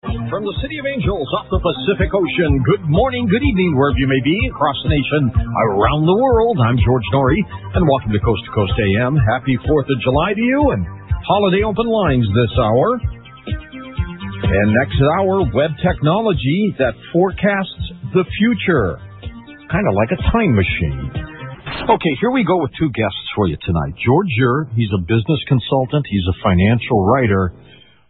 From the City of Angels off the Pacific Ocean, good morning, good evening, wherever you may be, across the nation, around the world. I'm George Ure, and welcome to Coast AM. Happy 4th of July to you, and holiday open lines this hour. And next hour, web technology that forecasts the future, kind of like a time machine. Okay, here we go with two guests for you tonight. George Ure, he's a business consultant, he's a financial writer,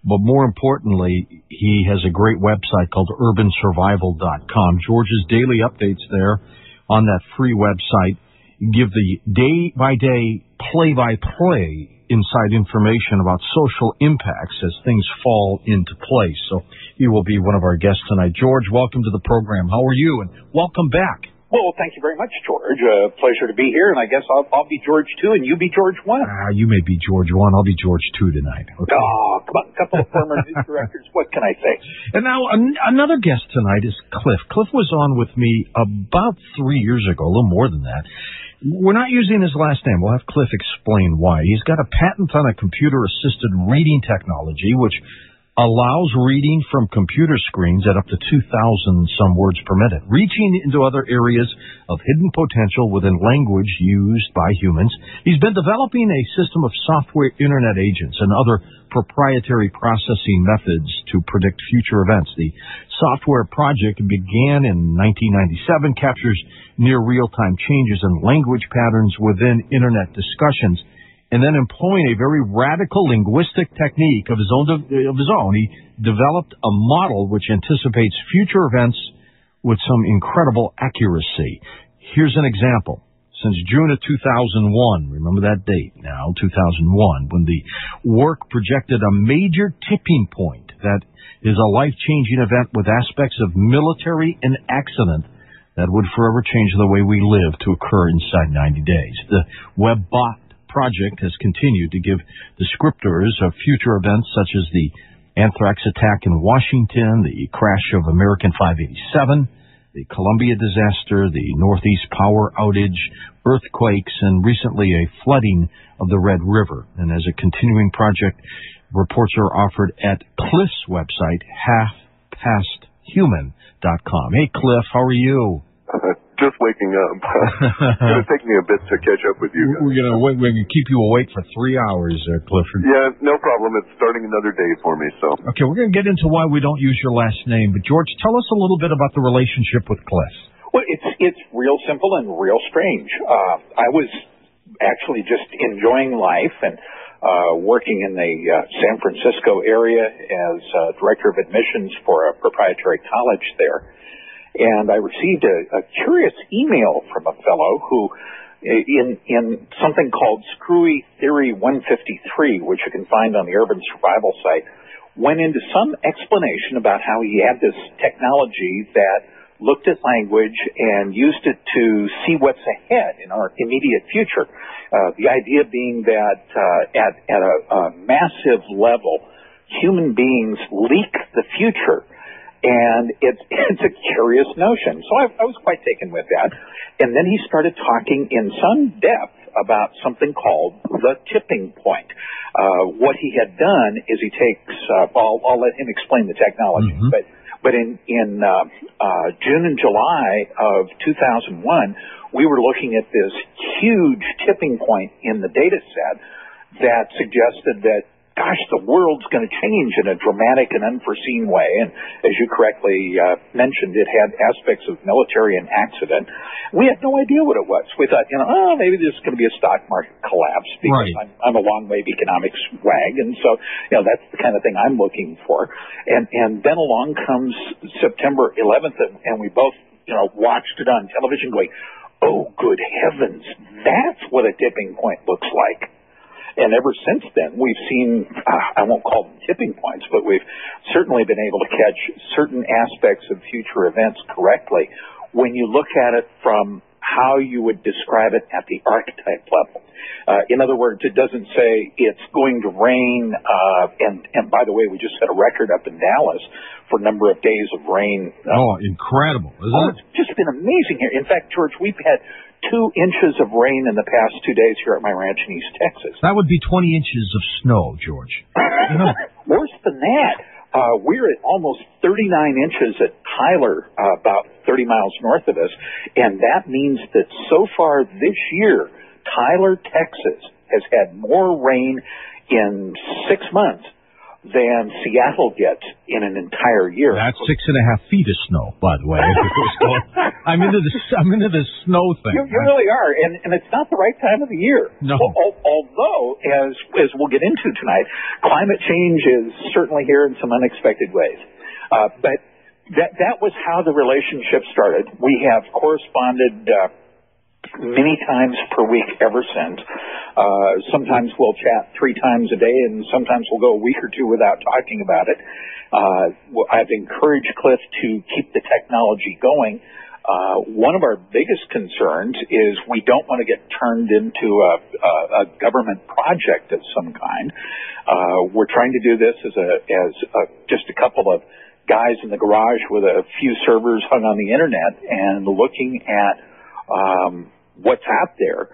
but more importantly, he has a great website called urbansurvival.com. George's daily updates there on that free website give the day-by-day, play-by-play inside information about social impacts as things fall into place. So he will be one of our guests tonight. George, welcome to the program. How are you? And welcome back. Well, thank you very much, George. Pleasure to be here, and I guess I'll be George 2, and you be George 1. You may be George 1. I'll be George 2 tonight. Okay. Oh, come on, a couple of former news directors. What can I say? And now another guest tonight is Clif. Clif was on with me about 3 years ago, a little more than that. We're not using his last name. We'll have Clif explain why. He's got a patent on a computer-assisted reading technology, which allows reading from computer screens at up to 2,000 some words per minute, reaching into other areas of hidden potential within language used by humans. He's been developing a system of software internet agents and other proprietary processing methods to predict future events. The software project began in 1997, captures near real-time changes in language patterns within internet discussions, and then employing a very radical linguistic technique of his own, he developed a model which anticipates future events with some incredible accuracy. Here's an example. Since June of 2001, remember that date now, 2001, when the work projected a major tipping point that is a life-changing event with aspects of military and accident that would forever change the way we live to occur inside 90 days. The WebBot project has continued to give descriptors of future events such as the anthrax attack in Washington, the crash of American 587, the Columbia disaster, the Northeast power outage, earthquakes, and recently a flooding of the Red River. And as a continuing project, reports are offered at Clif's website, halfpasthuman.com. Hey, Clif, how are you? Just waking up. It's going to take me a bit to catch up with you guys. We're going to keep you awake for 3 hours, Clifford. Yeah, no problem. It's starting another day for me, so. Okay, we're going to get into why we don't use your last name. But, George, tell us a little bit about the relationship with Clif. Well, it's real simple and real strange. I was actually just enjoying life and working in the San Francisco area as director of admissions for a proprietary college there. And I received a curious email from a fellow who, in something called Screwy Theory 153, which you can find on the Urban Survival site, went into some explanation about how he had this technology that looked at language and used it to see what's ahead in our immediate future. The idea being that at a massive level, human beings leak the future. And it's a curious notion. So I was quite taken with that. And then he started talking in some depth about something called the tipping point. What he had done is he takes, I'll let him explain the technology, but in June and July of 2001, we were looking at this huge tipping point in the data set that suggested that, gosh, the world's going to change in a dramatic and unforeseen way. And as you correctly mentioned, it had aspects of military and accident. We had no idea what it was. We thought, maybe there's going to be a stock market collapse because right. I'm a long wave economics wag. And so, that's the kind of thing I'm looking for. And then along comes September 11th, and we both, watched it on television going, oh, good heavens, that's what a tipping point looks like. And ever since then, we've seen, I won't call them tipping points, but we've certainly been able to catch certain aspects of future events correctly when you look at it from how you would describe it at the archetype level. In other words, it doesn't say it's going to rain, and by the way, we just set a record up in Dallas for a number of days of rain. Incredible, isn't it? It's just been amazing here. In fact, George, we've had 2 inches of rain in the past 2 days here at my ranch in East Texas. That would be 20 inches of snow, George. Worse than that. We're at almost 39 inches at Tyler, about 30 miles north of us, and that means that so far this year, Tyler, Texas, has had more rain in 6 months than Seattle gets in an entire year. That's 6.5 feet of snow, by the way. I'm into the snow thing. You really are, and it's not the right time of the year. No. Although, as we'll get into tonight, climate change is certainly here in some unexpected ways. But that was how the relationship started. We have corresponded many times per week ever since. Sometimes we'll chat 3 times a day, and sometimes we'll go a week or 2 without talking about it. I've encouraged Clif to keep the technology going. One of our biggest concerns is we don't want to get turned into a government project of some kind. We're trying to do this as just a couple of guys in the garage with a few servers hung on the internet and looking at what's out there.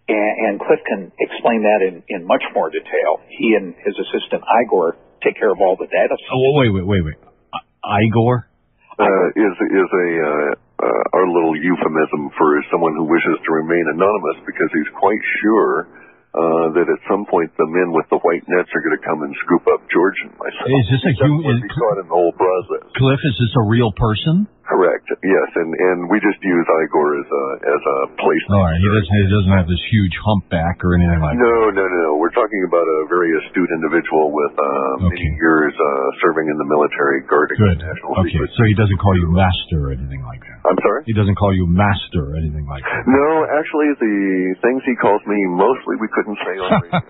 And Clif can explain that in much more detail. He and his assistant Igor take care of all the data. Oh, wait. Igor? Is our little euphemism for someone who wishes to remain anonymous because he's quite sure that at some point the men with the white nets are going to come and scoop up George and myself. Is this a human? He saw it in the whole process. Clif, is this a real person? Correct. Yes, and we just use Igor as a place. All right. He doesn't have this huge humpback or anything like that. No. We're talking about a very astute individual with many years serving in the military, guarding national secrets. So he doesn't call you master or anything like that. I'm sorry? He doesn't call you master or anything like that. No, actually, the things he calls me mostly we couldn't say on radio.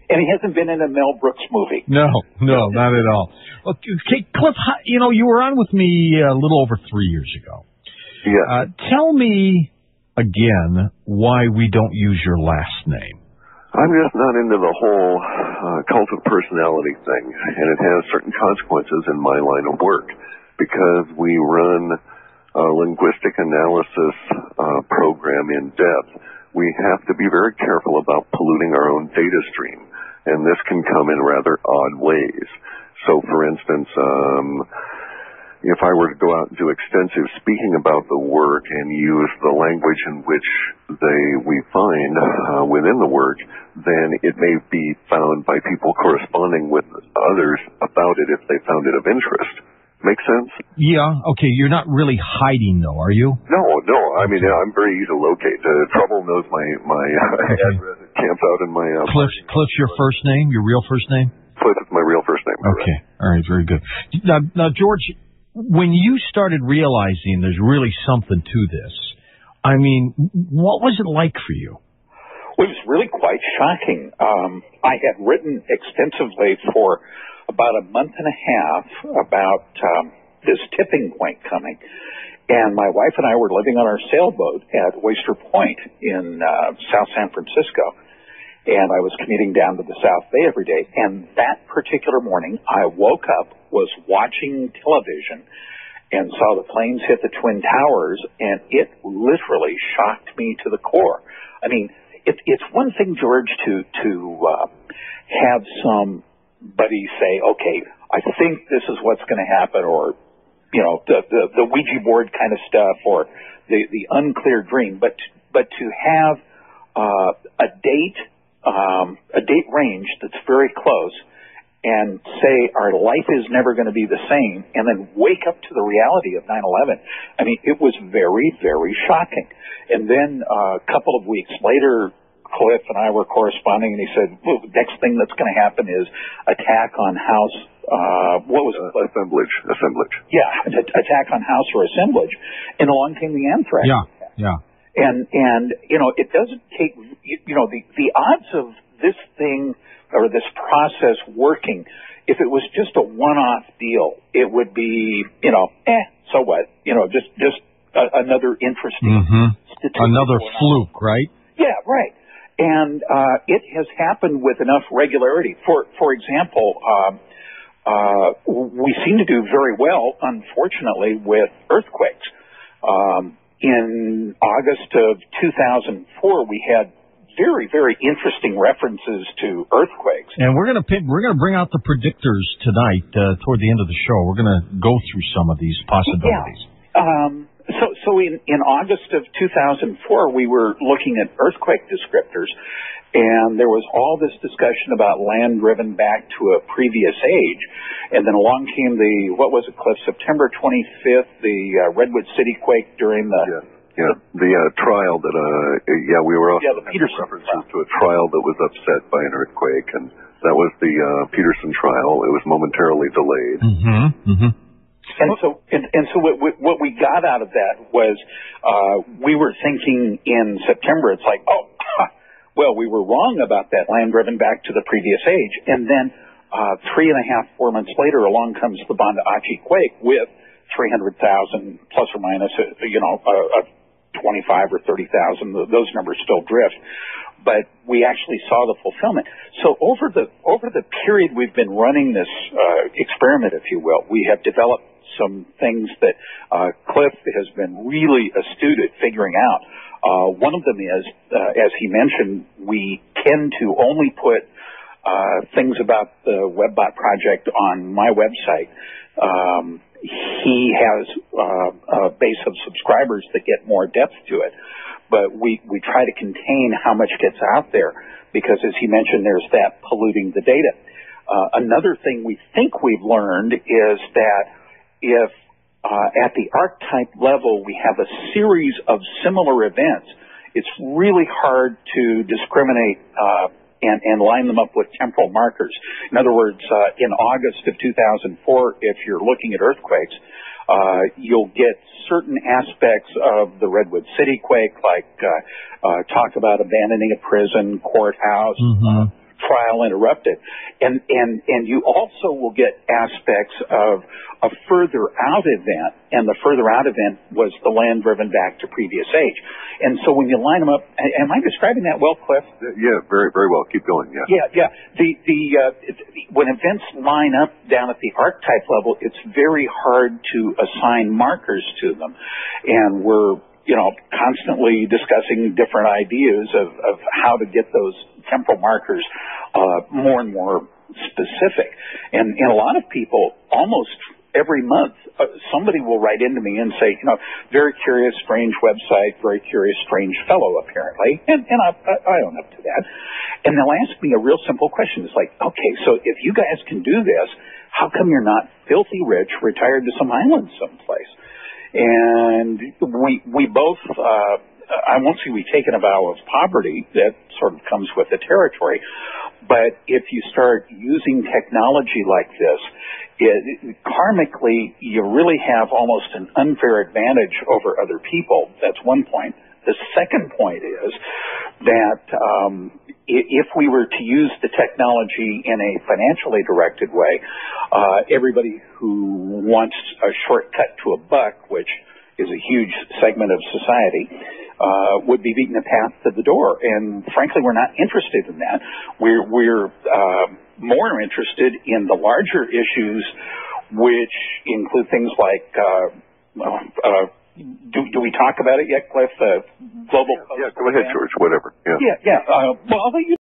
And he hasn't been in a Mel Brooks movie. No, not at all. Okay, Clif, you were on with me a little over 3 years ago. Yeah. Tell me again why we don't use your last name. I'm just not into the whole cult of personality thing, and it has certain consequences in my line of work because we run a linguistic analysis program in depth. We have to be very careful about polluting our own data stream, and this can come in rather odd ways. So, for instance, if I were to go out and do extensive speaking about the work and use the language in which we find within the work, then it may be found by people corresponding with others about it if they found it of interest. Make sense? Yeah. Okay. You're not really hiding, though, are you? No. I mean, I'm very easy to locate. Trouble knows my address. It camps out in my... Clif's your first name? Your real first name? Clif is my real first name. Okay. All right. Very good. Now, George, when you started realizing there's really something to this, I mean, what was it like for you? Well, it was really quite shocking. I had written extensively for about a month and a half about this tipping point coming. And my wife and I were living on our sailboat at Oyster Point in South San Francisco. And I was commuting down to the South Bay every day. And that particular morning, I woke up, was watching television, and saw the planes hit the Twin Towers, and it literally shocked me to the core. I mean, it's one thing, George, to have somebody say, okay, I think this is what's going to happen, or, you know, the Ouija board kind of stuff, or the unclear dream, but to have a date range that's very close and say our life is never going to be the same, and then wake up to the reality of 9/11. I mean, it was very, very shocking. And then a couple of weeks later, Clif and I were corresponding, and he said, well, the next thing that's going to happen is attack on house, what was it? Assemblage. Yeah, attack on house or assemblage. And along came the anthrax. Yeah. And you know, it doesn't take, you know, the odds of this thing or this process working, if it was just a one-off deal, it would be, you know, so what? You know, just another interesting statistic. Another fluke, right? Yeah, right. And it has happened with enough regularity. For example, we seem to do very well, unfortunately, with earthquakes. In August of 2004, we had very, very interesting references to earthquakes. And we're gonna bring out the predictors tonight toward the end of the show. We're gonna go through some of these possibilities. Yeah. So in August of 2004, we were looking at earthquake descriptors, and there was all this discussion about land driven back to a previous age. And then along came Clif, September 25th, the Redwood City quake during the... the trial that, we were also the Peterson references to a trial that was upset by an earthquake, and that was the Peterson trial. It was momentarily delayed. Mm-hmm. Mm-hmm. And so what we got out of that was we were thinking in September, it's like, well, we were wrong about that land driven back to the previous age. And then 3.5, 4 months later, along comes the Banda Aceh quake with 300,000 plus or minus, 25 or 30,000. Those numbers still drift. But we actually saw the fulfillment. So over the period we've been running this experiment, if you will, we have developed some things that Clif has been really astute at figuring out. One of them is, as he mentioned, we tend to only put things about the WebBot project on my website. He has a base of subscribers that get more depth to it, but we try to contain how much gets out there because, as he mentioned, there's that polluting the data. Another thing we think we've learned is that if at the archetype level we have a series of similar events, it's really hard to discriminate and line them up with temporal markers. In other words, in August of 2004, if you're looking at earthquakes, you'll get certain aspects of the Redwood City quake, like talk about abandoning a prison, courthouse, trial interrupted. And you also will get aspects of a further out event, and the further out event was the land driven back to previous age. And so when you line them up, am I describing that well, Clif? Yeah, very, very well. Keep going, yeah. Yeah. When events line up down at the archetype level, it's very hard to assign markers to them. And we're, constantly discussing different ideas of how to get those temporal markers more and more specific. And a lot of people, almost every month, somebody will write into me and say, very curious, strange website, very curious, strange fellow, apparently. And I own up to that. And they'll ask me a real simple question. It's like, okay, so if you guys can do this, how come you're not filthy rich, retired to some island someplace? And we both, I won't say we've taken a vow of poverty. That sort of comes with the territory. But if you start using technology like this, karmically, you really have almost an unfair advantage over other people. That's one point. The second point is that if we were to use the technology in a financially directed way, everybody who wants a shortcut to a buck, which is a huge segment of society, would be beating a path to the door. And frankly, we're not interested in that. We're more interested in the larger issues, which include things like do we talk about it yet, Clif? Global. Yeah, go ahead, George. Whatever. Yeah. Well, I'll let you